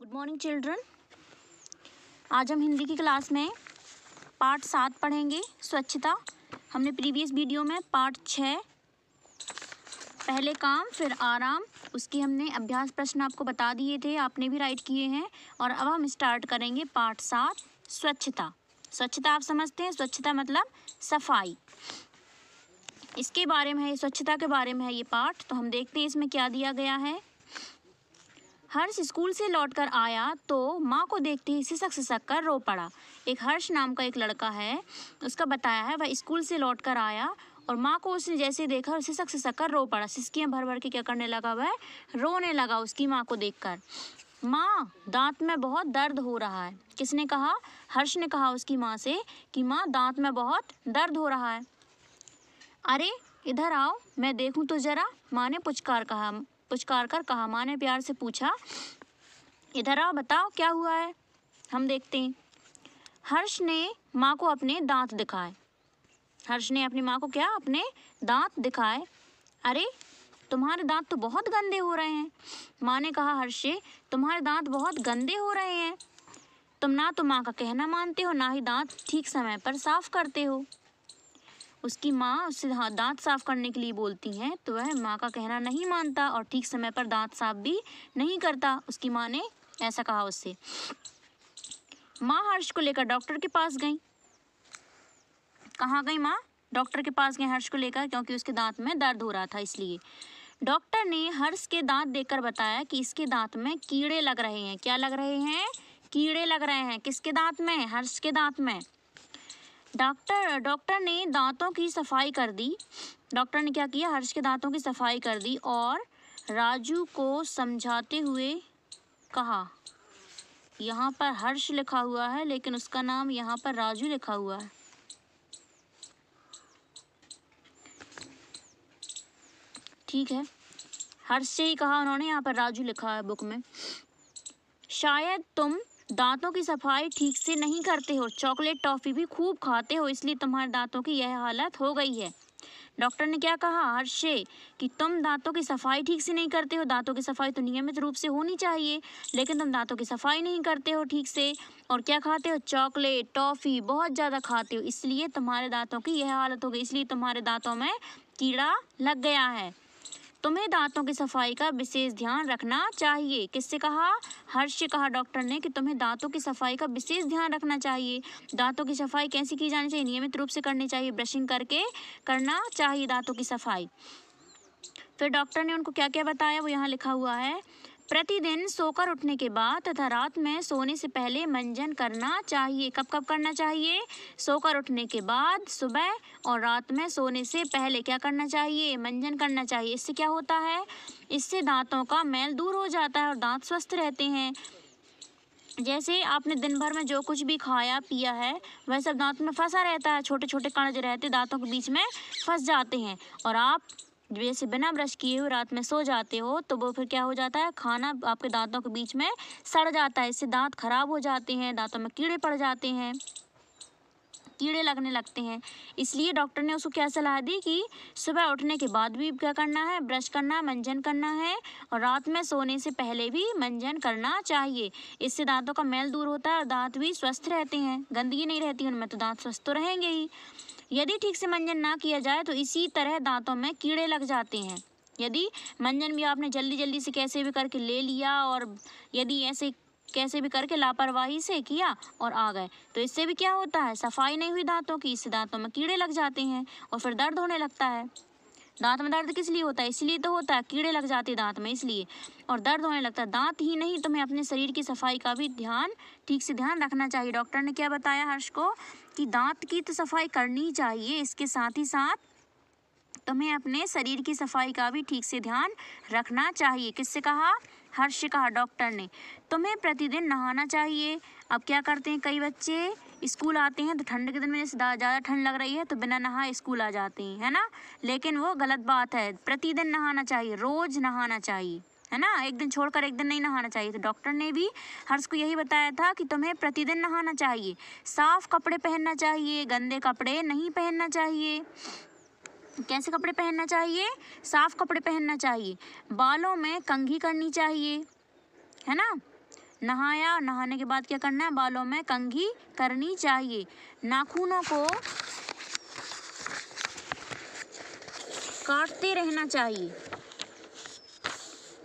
Good morning children. आज हम हिंदी की क्लास में पार्ट 7 पढ़ेंगे, स्वच्छता। हमने प्रीवियस वीडियो में पार्ट 6 पहले काम फिर आराम उसकी हमने अभ्यास प्रश्न आपको बता दिए थे, आपने भी राइट किए हैं। और अब हम स्टार्ट करेंगे पार्ट 7 स्वच्छता। स्वच्छता आप समझते हैं, स्वच्छता मतलब सफाई। इसके बारे में है, स्वच्छता के बारे में है ये पार्ट। तो हम देखते हैं इसमें क्या दिया गया है। हर्ष स्कूल से लौटकर आया तो माँ को देखते ही सिसक सिसक कर रो पड़ा। एक हर्ष नाम का एक लड़का है, उसका बताया है वह स्कूल से लौटकर आया और माँ को उसने जैसे देखा सिसक सिसक कर रो पड़ा। सिसकियाँ भर भर के क्या करने लगा, वह रोने लगा उसकी माँ को देखकर। माँ, दांत में बहुत दर्द हो रहा है। किसने कहा? हर्ष ने कहा उसकी माँ से कि माँ, दांत में बहुत दर्द हो रहा है। अरे इधर आओ, मैं देखूं तो जरा, माँ ने पुचकार कर कहा। माँ ने प्यार से पूछा, इधर आओ, बताओ क्या हुआ है, हम देखते हैं। हर्ष ने माँ को अपने दांत दिखाए। हर्ष ने अपनी माँ को क्या? अपने दांत दिखाए। अरे तुम्हारे दांत तो बहुत गंदे हो रहे हैं। माँ ने कहा हर्ष से, तुम्हारे दांत बहुत गंदे हो रहे हैं। तुम ना तो माँ का कहना मानते हो, ना ही दांत ठीक समय पर साफ करते हो। उसकी माँ उससे दांत साफ करने के लिए बोलती हैं तो वह माँ का कहना नहीं मानता और ठीक समय पर दांत साफ भी नहीं करता। उसकी माँ ने ऐसा कहा उससे। माँ हर्ष को लेकर डॉक्टर के पास गई। कहाँ गई माँ? डॉक्टर के पास गई हर्ष को लेकर, क्योंकि उसके दांत में दर्द हो रहा था इसलिए। डॉक्टर ने हर्ष के दांत देखकर बताया कि इसके दांत में कीड़े लग रहे हैं। क्या लग रहे हैं? कीड़े लग रहे हैं। किसके दांत में? हर्ष के दांत में। डॉक्टर ने दांतों की सफाई कर दी। डॉक्टर ने क्या किया? हर्ष के दांतों की सफाई कर दी और राजू को समझाते हुए कहा। यहाँ पर हर्ष लिखा हुआ है लेकिन उसका नाम यहाँ पर राजू लिखा हुआ है। ठीक है, हर्ष से ही कहा उन्होंने, यहाँ पर राजू लिखा है बुक में। शायद तुम दांतों की सफाई ठीक से नहीं करते हो, चॉकलेट टॉफी भी खूब खाते हो, इसलिए तुम्हारे दांतों की यह हालत हो गई है। डॉक्टर ने क्या कहा हर्ष से कि तुम दांतों की सफाई ठीक से नहीं करते हो। दांतों की सफाई तो नियमित रूप से होनी चाहिए, लेकिन तुम दांतों की सफाई नहीं करते हो ठीक से, और क्या खाते हो? चॉकलेट टॉफी बहुत ज़्यादा खाते हो, इसलिए तुम्हारे दांतों की यह हालत हो गई, इसलिए तुम्हारे दांतों में कीड़ा लग गया है। तुम्हें दांतों की सफाई का विशेष ध्यान रखना चाहिए। किससे कहा? हर्ष से कहा डॉक्टर ने कि तुम्हें दांतों की सफाई का विशेष ध्यान रखना चाहिए। दांतों की सफाई कैसे की जानी चाहिए? नियमित रूप से करनी चाहिए, ब्रशिंग करके करना चाहिए दांतों की सफाई। फिर डॉक्टर ने उनको क्या क्या बताया वो यहाँ लिखा हुआ है। प्रतिदिन सोकर उठने के बाद तथा रात में सोने से पहले मंजन करना चाहिए। कब कब करना चाहिए? सोकर उठने के बाद, सुबह, और रात में सोने से पहले क्या करना चाहिए? मंजन करना चाहिए। इससे क्या होता है? इससे दांतों का मैल दूर हो जाता है और दांत स्वस्थ रहते हैं। जैसे आपने दिन भर में जो कुछ भी खाया पिया है वह सब दांत में फंसा रहता है, छोटे छोटे कण जो रहते दांतों के बीच में फंस जाते हैं, और आप जैसे बिना ब्रश किए हुए रात में सो जाते हो तो वो फिर क्या हो जाता है? खाना आपके दांतों के बीच में सड़ जाता है, इससे दांत खराब हो जाते हैं, दांतों में कीड़े पड़ जाते हैं, कीड़े लगने लगते हैं। इसलिए डॉक्टर ने उसको क्या सलाह दी कि सुबह उठने के बाद भी क्या करना है? ब्रश करना, मंजन करना है, और रात में सोने से पहले भी मंजन करना चाहिए। इससे दांतों का मैल दूर होता है और दांत भी स्वस्थ रहते हैं, गंदगी नहीं रहती उनमें, तो दांत स्वस्थ तो रहेंगे ही। यदि ठीक से मंजन ना किया जाए तो इसी तरह दांतों में कीड़े लग जाते हैं। यदि मंजन भी आपने जल्दी जल्दी से कैसे भी करके ले लिया और यदि ऐसे कैसे भी करके लापरवाही से किया और आ गए तो इससे भी क्या होता है? सफाई नहीं हुई दांतों की, इससे दांतों में कीड़े लग जाते हैं और फिर दर्द होने लगता है। दांत में दर्द किस लिए होता है? इसलिए तो होता है, कीड़े लग जाते हैं दांत में इसलिए, और दर्द होने लगता है। दांत ही नहीं, तुम्हें अपने शरीर की सफाई का भी ठीक से ध्यान रखना चाहिए। डॉक्टर ने क्या बताया हर्ष को कि दांत की तो सफाई करनी ही चाहिए, इसके साथ ही साथ तुम्हें अपने शरीर की सफाई का भी ठीक से ध्यान रखना चाहिए। किससे कहा? हर्ष से कहा डॉक्टर ने। तुम्हें प्रतिदिन नहाना चाहिए। अब क्या करते हैं कई बच्चे, स्कूल आते हैं तो ठंड के दिन में जैसे ज़्यादा ठंड लग रही है तो बिना नहाए स्कूल आ जाते हैं, है ना, लेकिन वो गलत बात है। प्रतिदिन नहाना चाहिए, रोज़ नहाना चाहिए, है ना, एक दिन छोड़कर एक दिन नहीं नहाना चाहिए। तो डॉक्टर ने भी हर्ष को यही बताया था कि तुम्हें प्रतिदिन नहाना चाहिए, साफ कपड़े पहनना चाहिए, गंदे कपड़े नहीं पहनना चाहिए। कैसे कपड़े पहनना चाहिए? साफ कपड़े पहनना चाहिए। बालों में कंघी करनी चाहिए, है ना, नहाया, नहाने के बाद क्या करना है, बालों में कंघी करनी चाहिए। नाखूनों को काटते रहना चाहिए।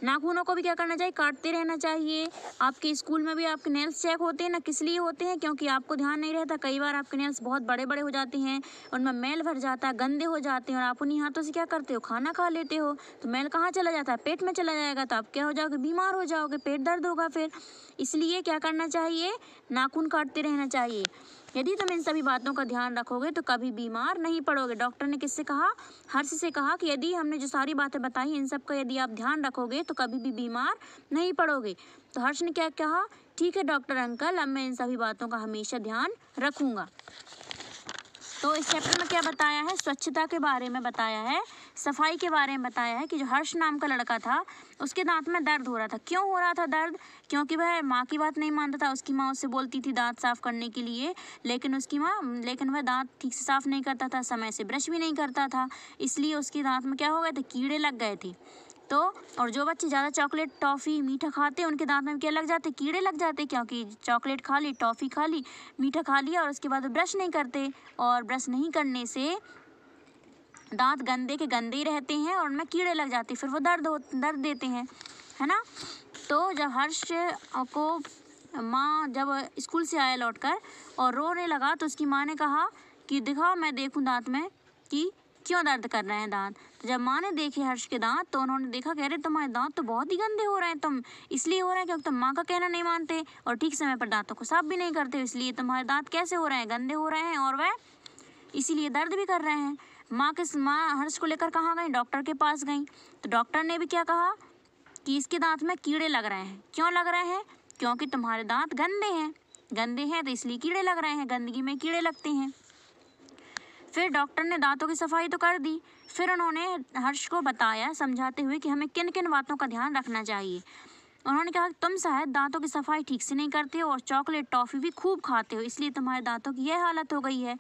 नाखूनों को भी क्या करना चाहिए, काटते रहना चाहिए। आपके स्कूल में भी आपके नेल्स चेक होते हैं ना, किस लिए होते हैं, क्योंकि आपको ध्यान नहीं रहता, कई बार आपके नेल्स बहुत बड़े बड़े हो जाते हैं, उनमें मैल भर जाता है, गंदे हो जाते हैं, और आप उन्हीं हाथों से क्या करते हो, खाना खा लेते हो, तो मैल कहाँ चला जाता है, पेट में चला जाएगा, तो आप क्या हो जाओगे, बीमार हो जाओगे, पेट दर्द होगा फिर। इसलिए क्या करना चाहिए, नाखून काटते रहना चाहिए। यदि तुम इन सभी बातों का ध्यान रखोगे तो कभी बीमार नहीं पड़ोगे। डॉक्टर ने किससे कहा, हर्ष से कहा कि यदि हमने जो सारी बातें बताई इन सब का यदि आप ध्यान रखोगे तो कभी भी बीमार नहीं पड़ोगे। तो हर्ष ने क्या कहा, ठीक है डॉक्टर अंकल, अब मैं इन सभी बातों का हमेशा ध्यान रखूंगा। तो इस चैप्टर में क्या बताया है, स्वच्छता के बारे में बताया है, सफाई के बारे में बताया है कि जो हर्ष नाम का लड़का था उसके दांत में दर्द हो रहा था। क्यों हो रहा था दर्द, क्योंकि वह माँ की बात नहीं मानता था। उसकी माँ उससे बोलती थी दांत साफ करने के लिए, लेकिन वह दांत ठीक से साफ नहीं करता था, समय से ब्रश भी नहीं करता था, इसलिए उसके दांत में क्या हो गए थे, कीड़े लग गए थे। तो और जो बच्चे ज़्यादा चॉकलेट टॉफ़ी मीठा खाते हैं उनके दांत में क्या लग जाते, कीड़े लग जाते, क्योंकि चॉकलेट खा ली, टॉफ़ी खा ली, मीठा खा लिया और उसके बाद ब्रश नहीं करते, और ब्रश नहीं करने से दांत गंदे के गंदे ही रहते हैं और उनमें कीड़े लग जाते हैं, फिर वो दर्द देते हैं, है ना। तो जब हर्ष को माँ जब स्कूल से आया लौटकर और रोने लगा तो उसकी माँ ने कहा कि दिखाओ मैं देखूँ दांत में कि क्यों दर्द कर रहे हैं दांत। तो जब माँ ने देखे हर्ष के दांत तो उन्होंने देखा, कह रहे तुम्हारे दांत तो बहुत ही गंदे हो रहे हैं, तुम इसलिए हो रहे हैं क्योंकि तुम माँ का कहना नहीं मानते और ठीक समय पर दांतों को साफ भी नहीं करते, इसलिए तुम्हारे दांत कैसे हो रहे हैं, गंदे हो रहे हैं, और वह इसीलिए दर्द भी कर रहे हैं। माँ हर्ष को लेकर कहाँ गई, डॉक्टर के पास गई। तो डॉक्टर ने भी क्या कहा कि इसके दांत में कीड़े लग रहे हैं। क्यों लग रहे हैं, क्योंकि तुम्हारे दांत गंदे हैं तो इसलिए कीड़े लग रहे हैं, गंदगी में कीड़े लगते हैं। फिर डॉक्टर ने दांतों की सफाई तो कर दी, फिर उन्होंने हर्ष को बताया समझाते हुए कि हमें किन किन बातों का ध्यान रखना चाहिए। उन्होंने कहा तुम शायद दांतों की सफाई ठीक से नहीं करते हो और चॉकलेट टॉफ़ी भी खूब खाते हो, इसलिए तुम्हारे दांतों की यह हालत हो गई है।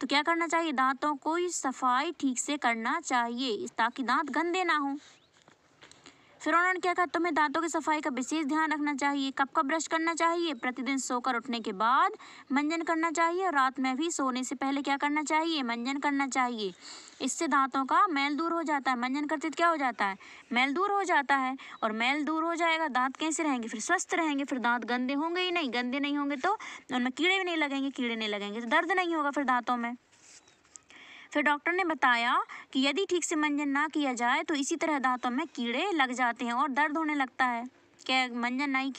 तो क्या करना चाहिए, दांतों को सफाई ठीक से करना चाहिए ताकि दांत गंदे ना हो। फिर उन्होंने क्या कहा, तुम्हें दांतों की सफाई का विशेष ध्यान रखना चाहिए। कब कब ब्रश करना चाहिए, प्रतिदिन सोकर उठने के बाद मंजन करना चाहिए और रात में भी सोने से पहले क्या करना चाहिए, मंजन करना चाहिए। इससे दांतों का मैल दूर हो जाता है। मंजन करते तो क्या हो जाता है, मैल दूर हो जाता है, और मैल दूर हो जाएगा, दांत कैसे रहेंगे, फिर स्वस्थ रहेंगे, फिर दांत गंदे होंगे ही नहीं, गंदे नहीं होंगे तो उनमें कीड़े भी नहीं लगेंगे, कीड़े नहीं लगेंगे तो दर्द नहीं होगा फिर दांतों में। फिर डॉक्टर ने बताया कि यदि ठीक से मंजन ना किया जाए तो इसी तरह दांतों में कीड़े लग जाते हैं और दर्द होने लगता है। क्या मंजन नहीं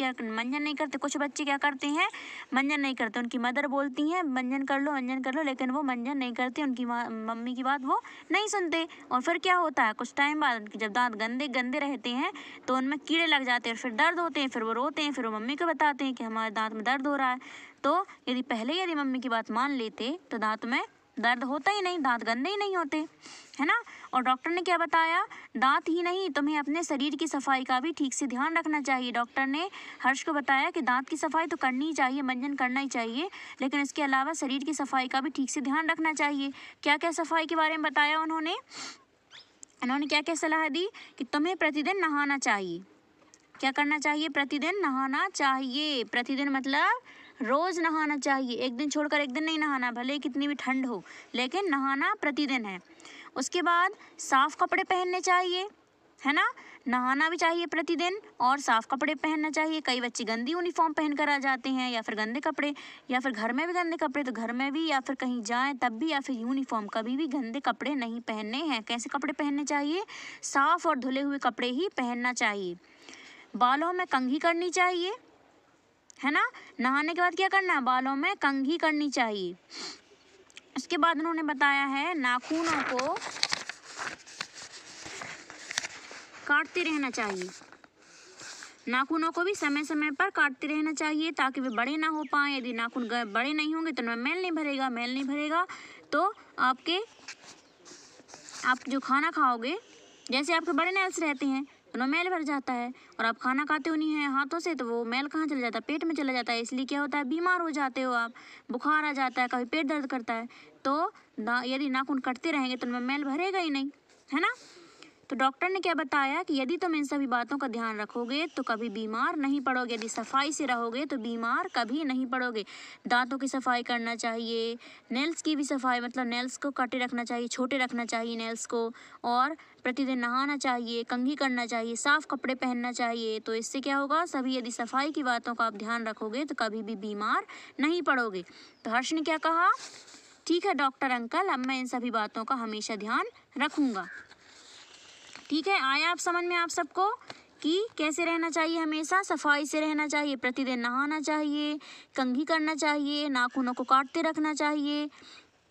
करते, कुछ बच्चे क्या करते हैं, मंजन नहीं करते, उनकी मदर बोलती हैं मंजन कर लो, लेकिन वो मंजन नहीं करते, उनकी मम्मी की बात वो नहीं सुनते, और फिर क्या होता है, कुछ टाइम बाद जब दांत गंदे रहते हैं तो उनमें कीड़े लग जाते हैं, फिर दर्द होते हैं, फिर वो रोते हैं, फिर वो मम्मी को बताते हैं कि हमारे दांत में दर्द हो रहा है। तो यदि मम्मी की बात मान लेते तो दांत में दर्द होता ही नहीं, दांत गंदे ही नहीं होते, है ना। और डॉक्टर ने क्या बताया, दांत ही नहीं तुम्हें अपने शरीर की सफाई का भी ठीक से ध्यान रखना चाहिए। डॉक्टर ने हर्ष को बताया कि दांत की सफाई तो करनी ही चाहिए, मंजन करना ही चाहिए, लेकिन इसके अलावा शरीर की सफाई का भी ठीक से ध्यान रखना चाहिए। क्या क्या सफाई के बारे में बताया उन्होंने क्या क्या सलाह दी कि तुम्हें प्रतिदिन नहाना चाहिए। क्या करना चाहिए, प्रतिदिन नहाना चाहिए। प्रतिदिन मतलब रोज़ नहाना चाहिए, एक दिन छोड़कर एक दिन नहीं नहाना, भले कितनी भी ठंड हो, लेकिन नहाना प्रतिदिन है। उसके बाद साफ़ कपड़े पहनने चाहिए, है ना, नहाना भी चाहिए प्रतिदिन और साफ़ कपड़े पहनना चाहिए। कई बच्चे गंदी यूनिफॉर्म पहन कर आ जाते हैं या फिर गंदे कपड़े, या फिर घर में भी गंदे कपड़े, तो घर में भी या फिर कहीं जाएं तब भी, या फिर यूनिफॉर्म कभी भी गंदे कपड़े नहीं पहनने हैं। कैसे कपड़े पहनने चाहिए, साफ़ और धुले हुए कपड़े ही पहनना चाहिए। बालों में कंघी करनी चाहिए, है ना, नहाने के बाद क्या करना है, बालों में कंघी करनी चाहिए। उसके बाद उन्होंने बताया है नाखूनों को काटते रहना चाहिए। नाखूनों को भी समय समय पर काटते रहना चाहिए ताकि वे बड़े ना हो पाएँ। यदि नाखून बड़े नहीं होंगे तो उनमें मैल नहीं भरेगा तो आप जो खाना खाओगे, जैसे आपके बड़े नेल्स रहते हैं उनमें मैल भर जाता है, और आप खाना खाते हो नहीं है हाथों से तो वो मैल कहाँ चला जाता है, पेट में चला जाता है, इसलिए क्या होता है, बीमार हो जाते हो आप, बुखार आ जाता है, कभी पेट दर्द करता है। तो यदि नाखून कटते रहेंगे तो उनमें मैल भरेगा ही नहीं, है ना। तो डॉक्टर ने क्या बताया कि यदि तुम इन सभी बातों का ध्यान रखोगे तो कभी बीमार नहीं पड़ोगे। यदि सफाई से रहोगे तो बीमार कभी नहीं पड़ोगे। दांतों की सफाई करना चाहिए, नेल्स की भी सफाई, मतलब नेल्स को काटे रखना चाहिए, छोटे रखना चाहिए नेल्स को, और प्रतिदिन नहाना चाहिए, कंघी करना चाहिए, साफ कपड़े पहनना चाहिए। तो इससे क्या होगा, सभी यदि सफाई की बातों का आप ध्यान रखोगे तो कभी भी बीमार नहीं पड़ोगे। तो हर्ष ने क्या कहा, ठीक है डॉक्टर अंकल, अब मैं इन सभी बातों का हमेशा ध्यान रखूंगा। ठीक है, आया आप समझ में आप सबको कि कैसे रहना चाहिए, हमेशा सफाई से रहना चाहिए, प्रतिदिन नहाना चाहिए, कंघी करना चाहिए, नाखूनों को काटते रखना चाहिए,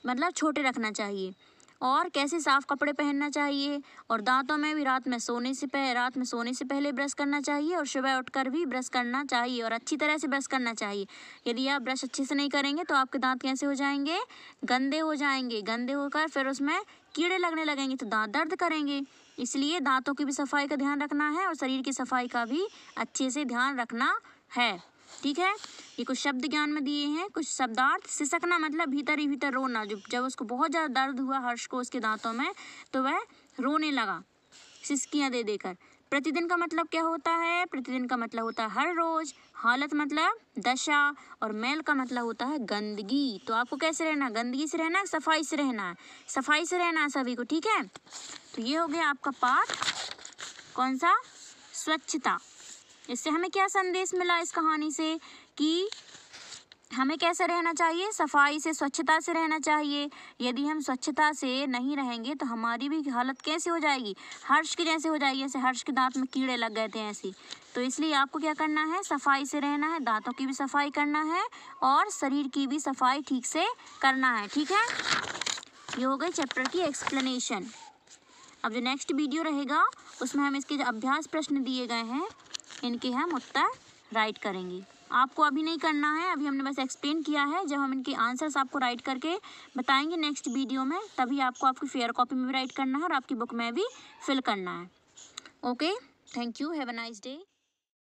मतलब छोटे रखना चाहिए, और कैसे साफ कपड़े पहनना चाहिए, और दांतों में भी रात में सोने से पहले ब्रश करना चाहिए, और सुबह उठकर भी ब्रश करना चाहिए, और अच्छी तरह से ब्रश करना चाहिए। यदि आप ब्रश अच्छे से नहीं करेंगे तो आपके दांत कैसे हो जाएंगे, गंदे हो जाएंगे, गंदे होकर फिर उसमें कीड़े लगने लगेंगे तो दांत दर्द करेंगे। इसलिए दांतों की भी सफाई का ध्यान रखना है और शरीर की सफाई का भी अच्छे से ध्यान रखना है। ठीक है, ये कुछ शब्द ज्ञान में दिए हैं, कुछ शब्दार्थ। सिसकना मतलब भीतर ही भीतर रोना, जब उसको बहुत ज़्यादा दर्द हुआ हर्ष को उसके दांतों में तो वह रोने लगा सिसकियाँ दे देकर। प्रतिदिन का मतलब क्या होता है, प्रतिदिन का मतलब होता है हर रोज। हालत मतलब दशा, और मैल का मतलब होता है गंदगी। तो आपको कैसे रहना, गंदगी से रहना है, सफाई से रहना है, सफाई से रहना है सभी को। ठीक है, तो ये हो गया आपका पाठ, कौन सा, स्वच्छता। इससे हमें क्या संदेश मिला इस कहानी से कि हमें कैसे रहना चाहिए, सफाई से, स्वच्छता से रहना चाहिए। यदि हम स्वच्छता से नहीं रहेंगे तो हमारी भी हालत कैसे हो जाएगी, हर्ष की जैसे हो जाएगी, जैसे हर्ष के दांत में कीड़े लग गए थे ऐसे। तो इसलिए आपको क्या करना है, सफाई से रहना है, दांतों की भी सफाई करना है और शरीर की भी सफाई ठीक से करना है। ठीक है, ये हो गई चैप्टर की एक्सप्लेनेशन। अब जो नेक्स्ट वीडियो रहेगा उसमें हम इसके जो अभ्यास प्रश्न दिए गए हैं इनके हम उत्तर राइट करेंगे। आपको अभी नहीं करना है, अभी हमने बस एक्सप्लेन किया है। जब हम इनके आंसर्स आपको राइट करके बताएंगे नेक्स्ट वीडियो में, तभी आपको आपकी फेयर कॉपी में भी राइट करना है और आपकी बुक में भी फिल करना है। Okay, thank you, have a nice day.